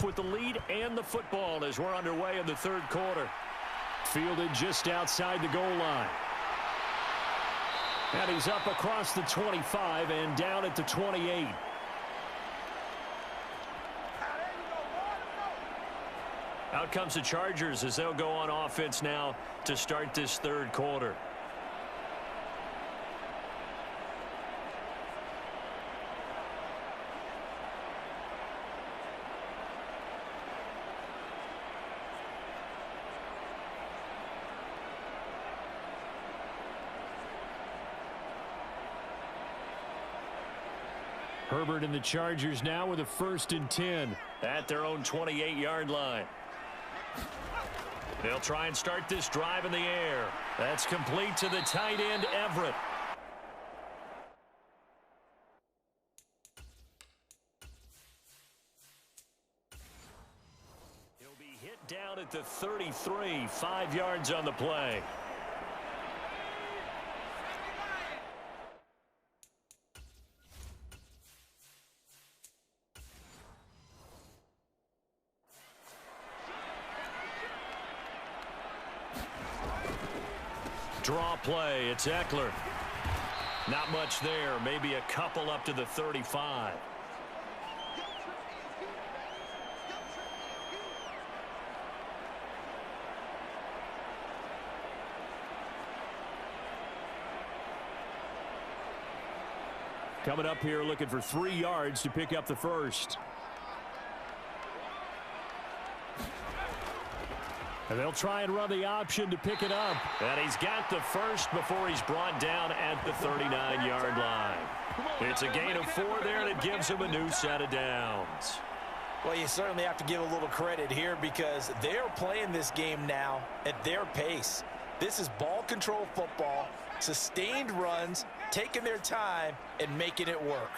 off with the lead and the football as we're underway in the third quarter. Fielded just outside the goal line. And he's up across the 25 and down at the 28. Out comes the Chargers as they'll go on offense now to start this third quarter. Herbert and the Chargers now with a 1st and 10 at their own 28-yard line. They'll try and start this drive in the air. That's complete to the tight end, Everett. He'll be hit down at the 33, 5 yards on the play. Draw play, it's Eckler. Not much there, maybe a couple up to the 35. Coming up here looking for 3 yards to pick up the first. And they'll try and run the option to pick it up. And he's got the first before he's brought down at the 39-yard line. It's a gain of 4 there, and it gives him a new set of downs. Well, you certainly have to give a little credit here because they're playing this game now at their pace. This is ball control football, sustained runs, taking their time, and making it work.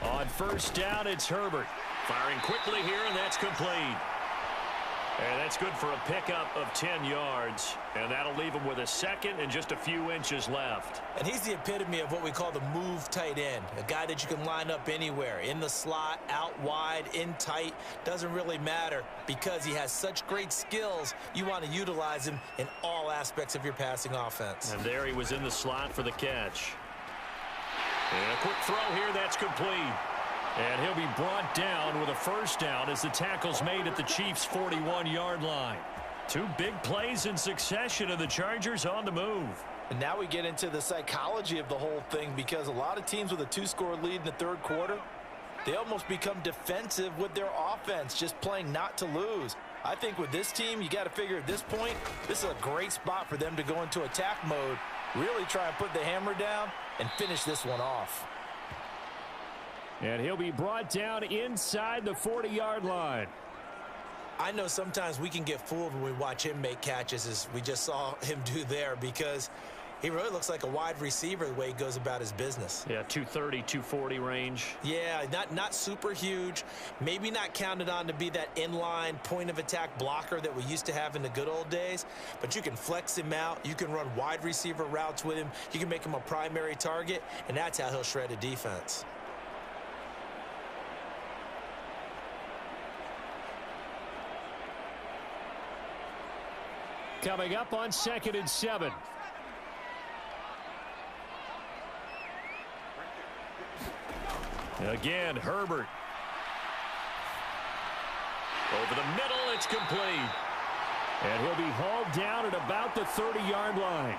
On first down, it's Herbert. Firing quickly here, and that's complete. And that's good for a pickup of 10 yards. And that'll leave him with a second and just a few inches left. And he's the epitome of what we call the move tight end. A guy that you can line up anywhere. In the slot, out wide, in tight. Doesn't really matter because he has such great skills. You want to utilize him in all aspects of your passing offense. And there he was in the slot for the catch. And a quick throw here. That's complete. And he'll be brought down with a first down as the tackle's made at the Chiefs' 41-yard line. 2 big plays in succession of the Chargers on the move. And now we get into the psychology of the whole thing because a lot of teams with a 2-score lead in the third quarter, they almost become defensive with their offense, just playing not to lose. I think with this team, you got to figure at this point, this is a great spot for them to go into attack mode, really try and put the hammer down and finish this one off. And he'll be brought down inside the 40-yard line. I know sometimes we can get fooled when we watch him make catches, as we just saw him do there, because he really looks like a wide receiver the way he goes about his business. Yeah, 230, 240 range. Yeah, not super huge. Maybe not counted on to be that inline point-of-attack blocker that we used to have in the good old days. But you can flex him out. You can run wide receiver routes with him. You can make him a primary target, and that's how he'll shred a defense. Coming up on 2nd and 7. Again, Herbert. Over the middle, it's complete. And he'll be hauled down at about the 30-yard line.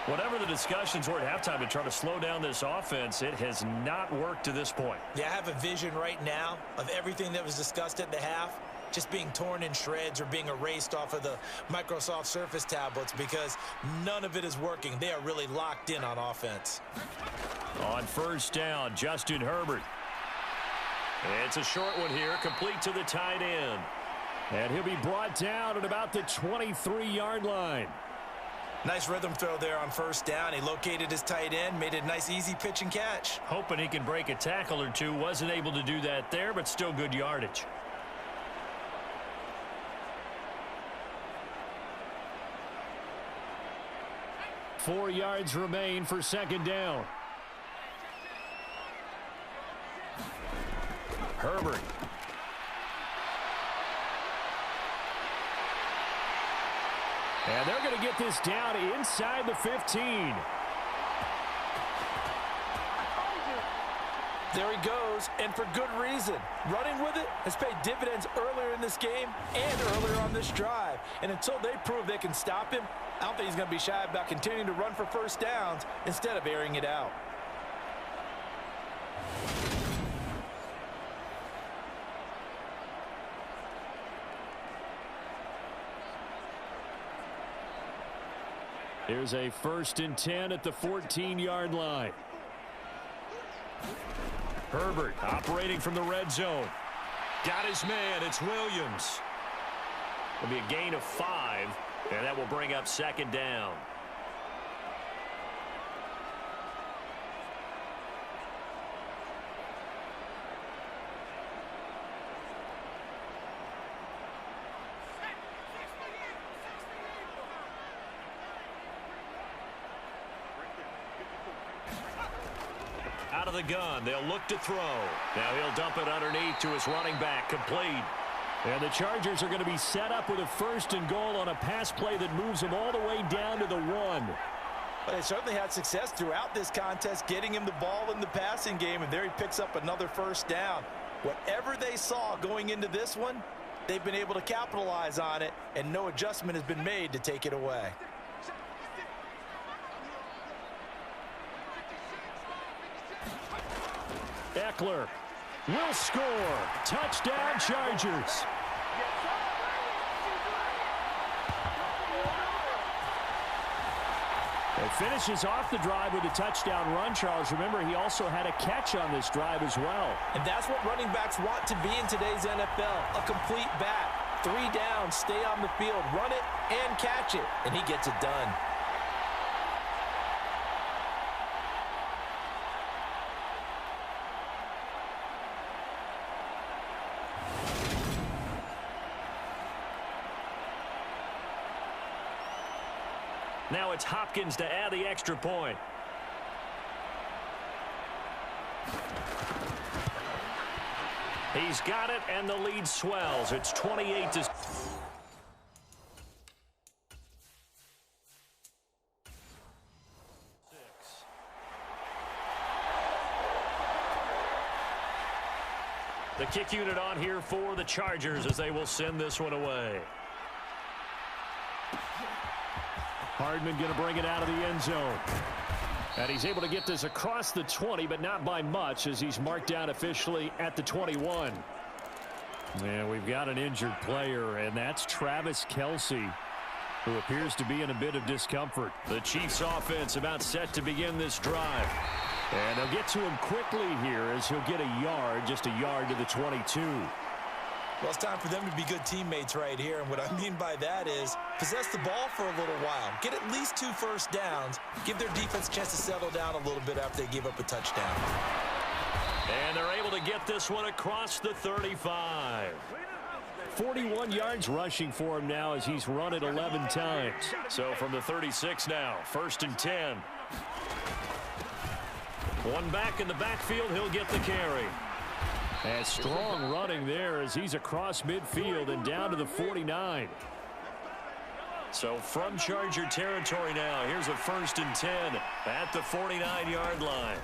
Whatever the discussions were at halftime to try to slow down this offense, it has not worked to this point. Yeah, I have a vision right now of everything that was discussed at the half just being torn in shreds or being erased off of the Microsoft Surface tablets because none of it is working. They are really locked in on offense. On first down, Justin Herbert. It's a short one here, complete to the tight end. And he'll be brought down at about the 23-yard line. Nice rhythm throw there on first down. He located his tight end, made it a nice easy pitch and catch. Hoping he can break a tackle or two. Wasn't able to do that there, but still good yardage. Four yards remain for second down. Herbert. And they're going to get this down inside the 15. There he goes, and for good reason. Running with it has paid dividends earlier in this game and earlier on this drive. And until they prove they can stop him, I don't think he's going to be shy about continuing to run for first downs instead of airing it out. Here's a 1st and 10 at the 14-yard line. Herbert operating from the red zone. Got his man. It's Williams. It'll be a gain of 5, and that will bring up 2nd down. Out of the gun, they'll look to throw. Now he'll dump it underneath to his running back, complete. And the Chargers are going to be set up with a 1st and goal on a pass play that moves them all the way down to the 1. But they certainly had success throughout this contest, getting him the ball in the passing game, and there he picks up another 1st down. Whatever they saw going into this one, they've been able to capitalize on it, and no adjustment has been made to take it away. Eckler will score. Touchdown, Chargers. It finishes off the drive with a touchdown run, Charles. Remember, he also had a catch on this drive as well. And that's what running backs want to be in today's NFL, a complete back. 3 downs, stay on the field, run it, and catch it. And he gets it done. Now it's Hopkins to add the extra point. He's got it, and the lead swells. It's 28-6. The kick unit on here for the Chargers as they will send this one away. Hardman going to bring it out of the end zone. And he's able to get this across the 20, but not by much as he's marked down officially at the 21. And we've got an injured player, and that's Travis Kelce, who appears to be in a bit of discomfort. The Chiefs offense about set to begin this drive. And they'll get to him quickly here as he'll get a yard, just a yard to the 22. Well, it's time for them to be good teammates right here. And what I mean by that is possess the ball for a little while. Get at least 2 first downs. Give their defense a chance to settle down a little bit after they give up a touchdown. And they're able to get this one across the 35. 41 yards rushing for him now as he's run it 11 times. So from the 36 now, 1st and 10. One back in the backfield, he'll get the carry. And strong running there as he's across midfield and down to the 49. So from Charger territory now, here's a 1st and 10 at the 49-yard line.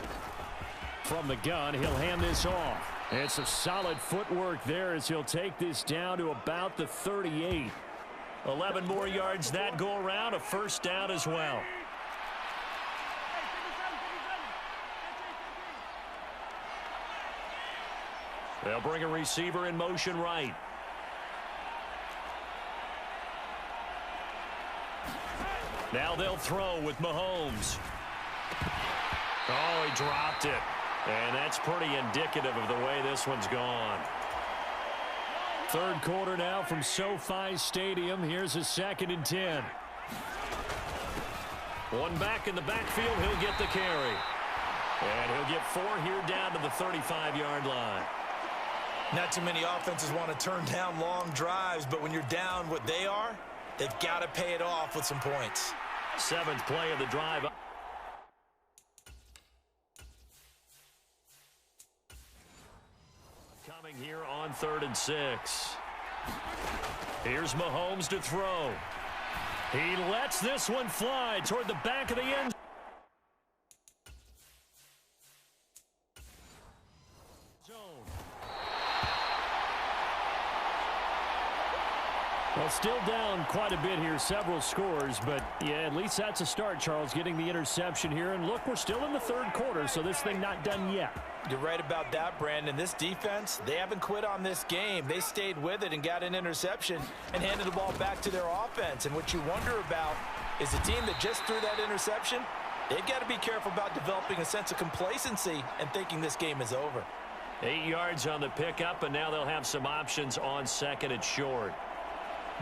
From the gun, he'll hand this off. And some solid footwork there as he'll take this down to about the 38. 11 more yards that go around, a 1st down as well. They'll bring a receiver in motion right. Now they'll throw with Mahomes. Oh, he dropped it. And that's pretty indicative of the way this one's gone. 3rd quarter now from SoFi Stadium. Here's a 2nd and 10. One back in the backfield. He'll get the carry. And he'll get 4 here down to the 35-yard line. Not too many offenses want to turn down long drives, but when you're down what they are, they've got to pay it off with some points. 7th play of the drive. Coming on 3rd and 6. Here's Mahomes to throw. He lets this one fly toward the back of the end zone. Well, still down quite a bit here, several scores, but yeah, at least that's a start, Charles, getting the interception here. And look, we're still in the 3rd quarter, so this thing not done yet. You're right about that, Brandon. This defense, they haven't quit on this game. They stayed with it and got an interception and handed the ball back to their offense. And what you wonder about is the team that just threw that interception, they've got to be careful about developing a sense of complacency and thinking this game is over. 8 yards on the pickup, and now they'll have some options on 2nd and short.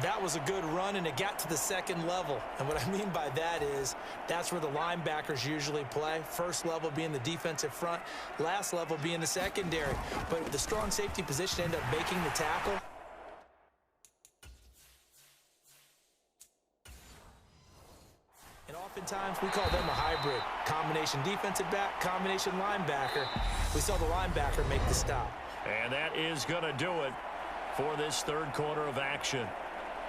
That was a good run, and it got to the 2nd level. And what I mean by that is that's where the linebackers usually play. First level being the defensive front, last level being the secondary. But the strong safety position ended up making the tackle. And oftentimes we call them a hybrid. Combination defensive back, combination linebacker. We saw the linebacker make the stop. And that is going to do it for this 3rd quarter of action.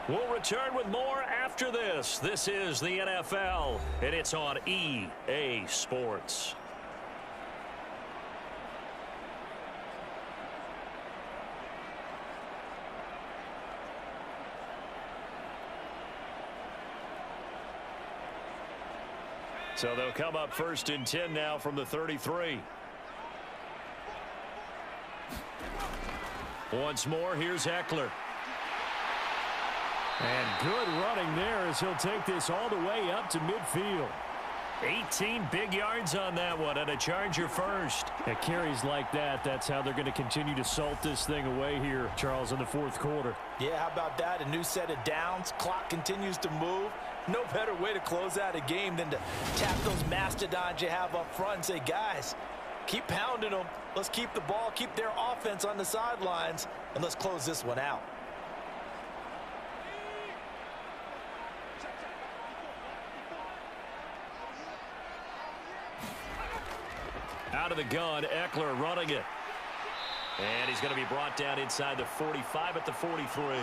We'll return with more after this. This is the NFL, and it's on EA Sports. So they'll come up 1st and 10 now from the 33. Once more, here's Eckler. And good running there as he'll take this all the way up to midfield. 18 big yards on that one, and a Charger first. At carries like that, that's how they're going to continue to salt this thing away here, Charles, in the 4th quarter. Yeah, how about that? A new set of downs. Clock continues to move. No better way to close out a game than to tap those mastodons you have up front and say, guys, keep pounding them. Let's keep the ball, keep their offense on the sidelines, and let's close this one out. Out of the gun, Eckler running it. And he's going to be brought down inside the 45 at the 43.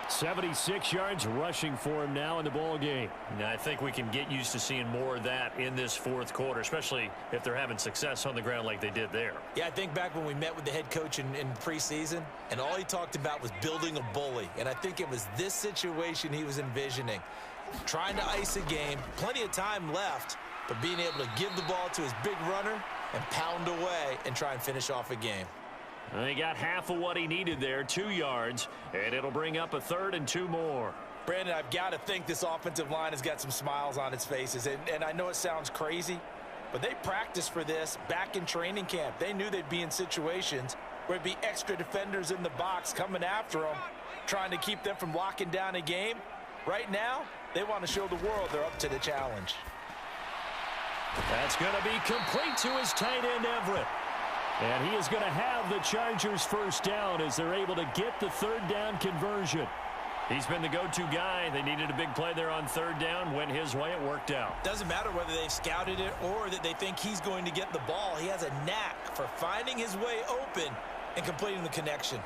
76 yards rushing for him now in the ball game. Now, I think we can get used to seeing more of that in this 4th quarter, especially if they're having success on the ground like they did there. Yeah, I think back when we met with the head coach in preseason, and all he talked about was building a bully. And I think it was this situation he was envisioning. Trying to ice a game, plenty of time left, but being able to give the ball to his big runner and pound away and try and finish off a game. And he got half of what he needed there, 2 yards, and it'll bring up a 3rd and 2 more. Brandon, I've got to think this offensive line has got some smiles on its faces, and I know it sounds crazy, but they practiced for this back in training camp. They knew they'd be in situations where it'd be extra defenders in the box coming after them, trying to keep them from locking down a game. Right now, they want to show the world they're up to the challenge. That's going to be complete to his tight end, Everett. And he is going to have the Chargers first down as they're able to get the 3rd down conversion. He's been the go-to guy. They needed a big play there on 3rd down. Went his way. It worked out. Doesn't matter whether they've scouted it or that they think he's going to get the ball. He has a knack for finding his way open and completing the connection.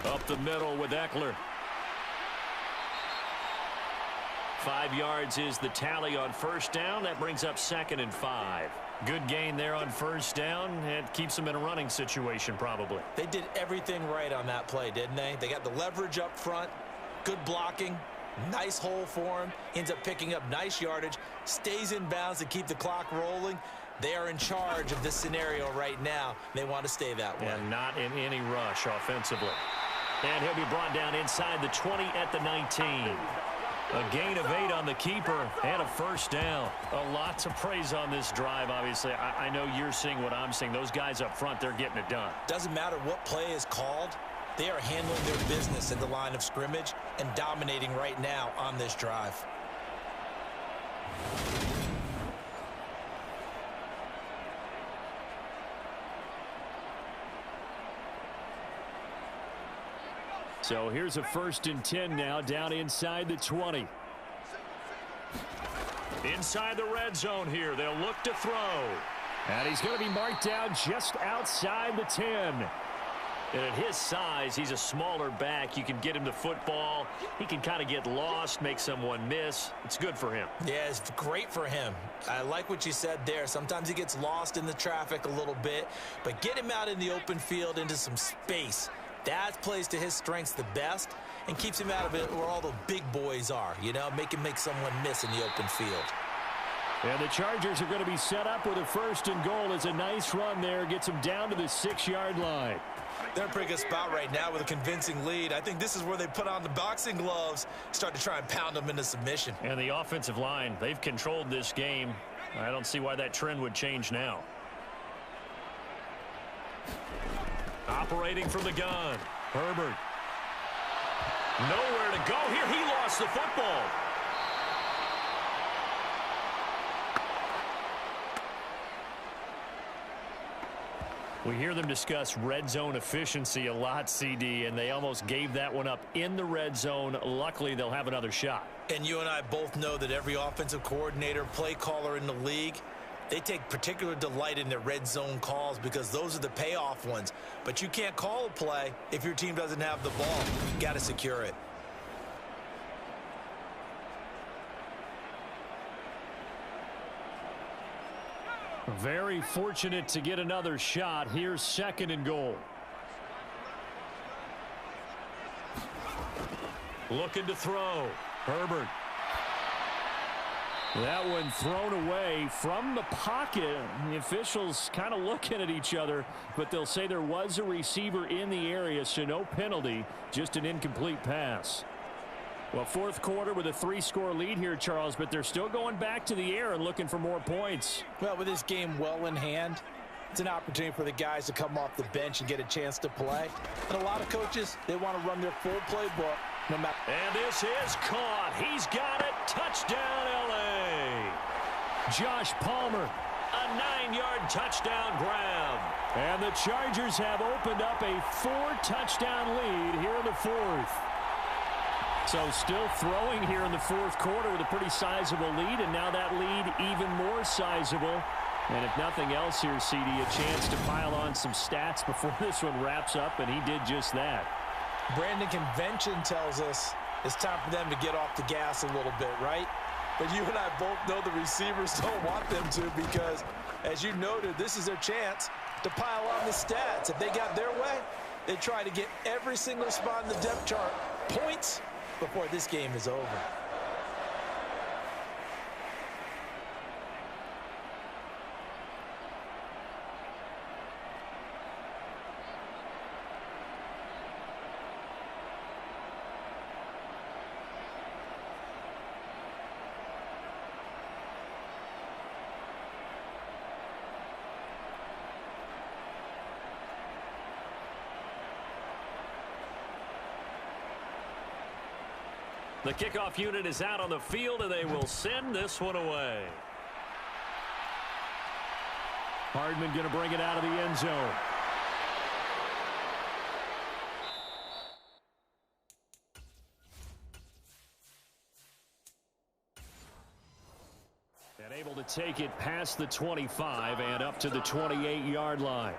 Up the middle with Eckler. 5 yards is the tally on 1st down. That brings up 2nd and 5. Good gain there on 1st down. It keeps them in a running situation probably. They did everything right on that play, didn't they? They got the leverage up front, good blocking, nice hole for him. Ends up picking up nice yardage, stays in bounds to keep the clock rolling. They are in charge of this scenario right now. They want to stay that way. And not in any rush offensively. And he'll be brought down inside the 20 at the 19. A gain of 8 on the keeper and a 1st down. A lot to praise on this drive, obviously. I know you're seeing what I'm seeing. Those guys up front, they're getting it done. Doesn't matter what play is called. They are handling their business at the line of scrimmage and dominating right now on this drive. So here's a 1st and 10 now, down inside the 20. Inside the red zone here. They'll look to throw. And he's going to be marked down just outside the 10. And at his size, he's a smaller back. You can get him the football. He can kind of get lost, make someone miss. It's good for him. Yeah, it's great for him. I like what you said there. Sometimes he gets lost in the traffic a little bit. But get him out in the open field into some space. That plays to his strengths the best and keeps him out of it where all the big boys are. You know, make someone miss in the open field. And the Chargers are going to be set up with a 1st and goal. It's a nice run there. Gets them down to the 6-yard line. They're in a pretty good spot right now with a convincing lead. I think this is where they put on the boxing gloves, start to try and pound them into submission. And the offensive line, they've controlled this game. I don't see why that trend would change now. Operating from the gun, Herbert. Nowhere to go here. He lost the football. We hear them discuss red zone efficiency a lot, CD, and they almost gave that one up in the red zone. Luckily, they'll have another shot. And you and I both know that every offensive coordinator, play caller in the league, they take particular delight in their red zone calls because those are the payoff ones. But you can't call a play if your team doesn't have the ball. You got to secure it. Very fortunate to get another shot. Here's 2nd and goal. Looking to throw. Herbert. That one thrown away from the pocket. The officials kind of looking at each other, but they'll say there was a receiver in the area, so no penalty, just an incomplete pass. Well, 4th quarter with a 3-score lead here, Charles, but they're still going back to the air and looking for more points. Well, with this game well in hand, it's an opportunity for the guys to come off the bench and get a chance to play. And a lot of coaches, they want to run their full playbook. No matter. And this is caught. He's got it. Touchdown, L.A. Josh Palmer, a 9-yard touchdown grab. And the Chargers have opened up a 4-touchdown lead here in the 4th. So still throwing here in the 4th quarter with a pretty sizable lead, and now that lead even more sizable. And if nothing else here, CD, a chance to pile on some stats before this one wraps up, and he did just that. Brandon, convention tells us it's time for them to get off the gas a little bit, right? But you and I both know the receivers don't want them to because, as you noted, this is their chance to pile on the stats. If they got their way, they try to get every single spot in the depth chart points before this game is over. The kickoff unit is out on the field, and they will send this one away. Hardman going to bring it out of the end zone. And able to take it past the 25 and up to the 28-yard line.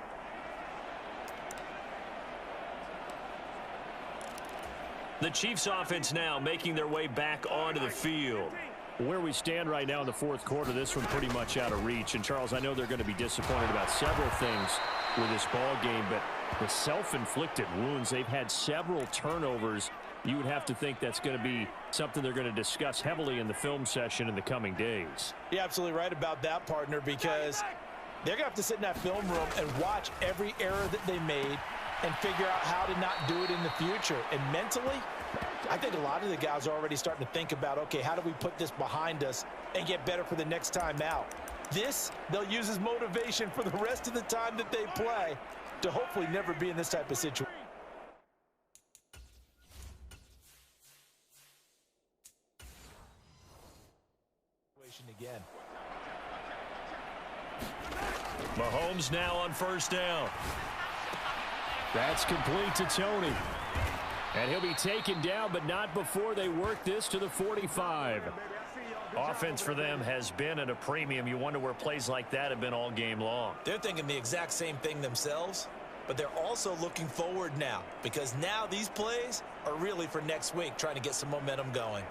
The Chiefs offense now making their way back onto the field. Where we stand right now in the 4th quarter, this one pretty much out of reach. And, Charles, I know they're going to be disappointed about several things with this ball game, but the self-inflicted wounds, they've had several turnovers. You would have to think that's going to be something they're going to discuss heavily in the film session in the coming days. You're absolutely right about that, partner, because they're going to have to sit in that film room and watch every error that they made and figure out how to not do it in the future. And mentally, I think a lot of the guys are already starting to think about, okay, how do we put this behind us and get better for the next time out? This, they'll use as motivation for the rest of the time that they play to hopefully never be in this type of situation. Again. Mahomes now on 1st down. That's complete to Tony. And he'll be taken down, but not before they work this to the 45. Offense for them has been at a premium. You wonder where plays like that have been all game long. They're thinking the exact same thing themselves, but they're also looking forward now because now these plays are really for next week, trying to get some momentum going.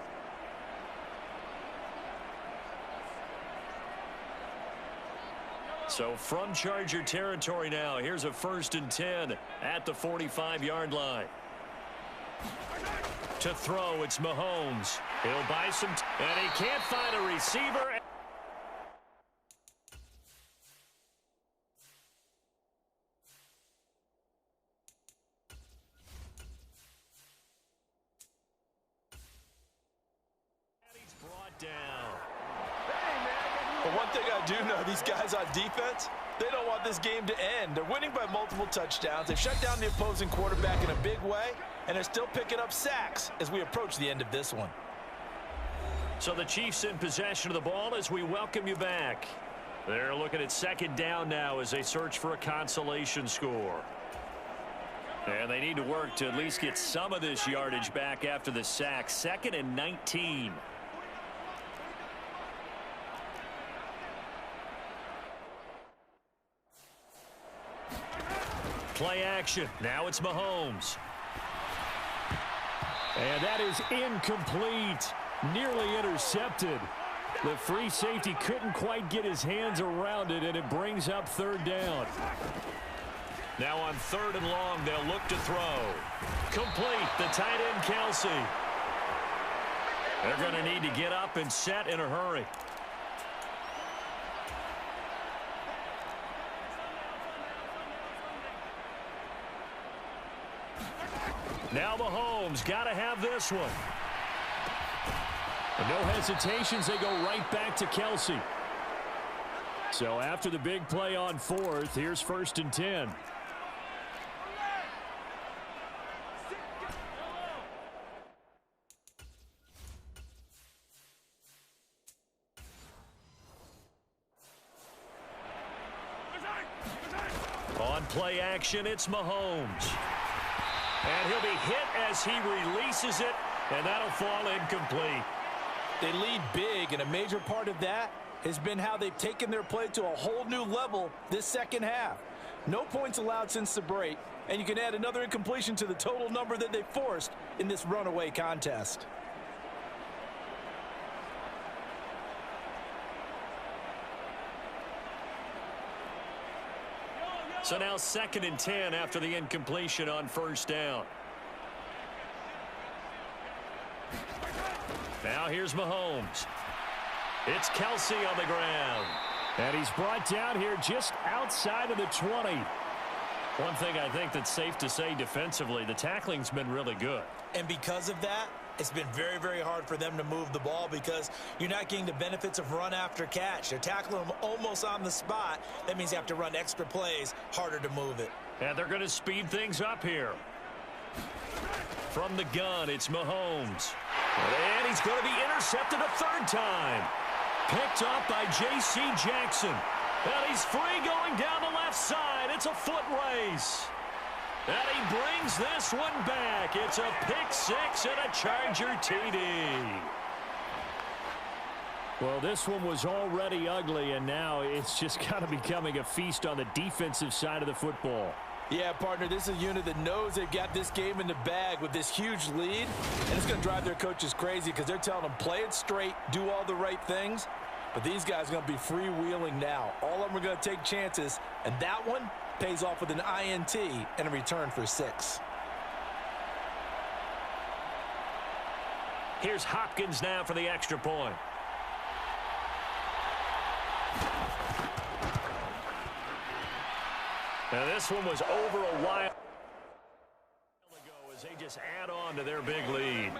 So from Charger territory now, here's a 1st and 10 at the 45-yard line. To throw, it's Mahomes. He'll buy some, and he can't find a receiver. And he's brought down. But one thing I do know, these guys on defense, they don't want this game to end. They're winning by multiple touchdowns. They've shut down the opposing quarterback in a big way, and they're still picking up sacks as we approach the end of this one. So the Chiefs in possession of the ball as we welcome you back. They're looking at 2nd down now as they search for a consolation score. And they need to work to at least get some of this yardage back after the sack. 2nd and 19. Play action. Now it's Mahomes. And that is incomplete. Nearly intercepted. The free safety couldn't quite get his hands around it, and it brings up 3rd down. Now on 3rd and long, they'll look to throw. Complete. The tight end, Kelsey. They're going to need to get up and set in a hurry. Now Mahomes got to have this one. And no hesitations, they go right back to Kelsey. So after the big play on 4th, here's 1st and 10. On play action, it's Mahomes. And he'll be hit as he releases it, and that'll fall incomplete. They lead big, and a major part of that has been how they've taken their play to a whole new level this second half. No points allowed since the break, and you can add another incompletion to the total number that they forced in this runaway contest. So now 2nd and 10 after the incompletion on 1st down. Now here's Mahomes. It's Kelsey on the ground. And he's brought down here just outside of the 20. One thing I think that's safe to say defensively, the tackling's been really good. And because of that, it's been very, very hard for them to move the ball because you're not getting the benefits of run after catch. They're tackling them almost on the spot. That means you have to run extra plays, harder to move it. And they're going to speed things up here. From the gun, it's Mahomes. And he's going to be intercepted a 3rd time. Picked up by J.C. Jackson. And he's free going down the left side. It's a foot race. And he brings this one back. It's a pick 6 and a Charger TD. Well, this one was already ugly, and now it's just kind of becoming a feast on the defensive side of the football. Yeah, partner, this is a unit that knows they've got this game in the bag with this huge lead, and it's going to drive their coaches crazy because they're telling them play it straight, do all the right things. But these guys are going to be freewheeling now. All of them are going to take chances, and that one pays off with an INT and a return for 6. Here's Hopkins now for the extra point. Now this one was over a while ago as they just add on to their big lead.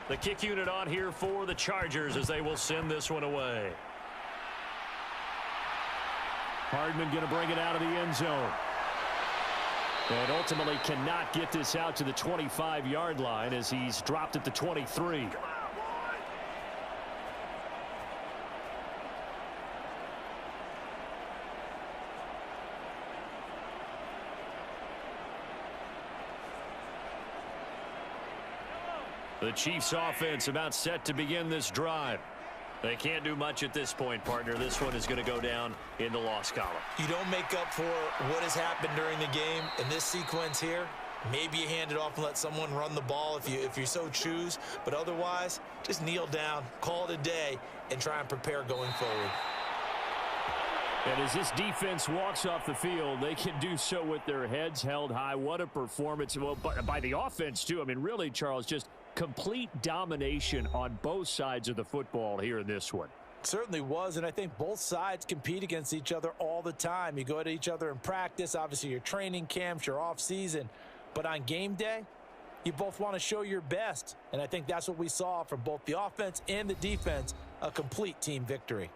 The kick unit on here for the Chargers as they will send this one away. Hardman going to bring it out of the end zone. And ultimately cannot get this out to the 25-yard line as he's dropped at the 23. The Chiefs offense about set to begin this drive. They can't do much at this point, partner. This one is going to go down in the loss column. You don't make up for what has happened during the game in this sequence here. Maybe you hand it off and let someone run the ball if you so choose. But otherwise, just kneel down, call it a day, and try and prepare going forward. And as this defense walks off the field, they can do so with their heads held high. What a performance. Well, by the offense, too. I mean, really, Charles, just complete domination on both sides of the football here in this one. Certainly was, and I think both sides compete against each other all the time. You go at each other in practice, obviously your training camps, your off season, but on game day, you both want to show your best, and I think that's what we saw from both the offense and the defense, a complete team victory.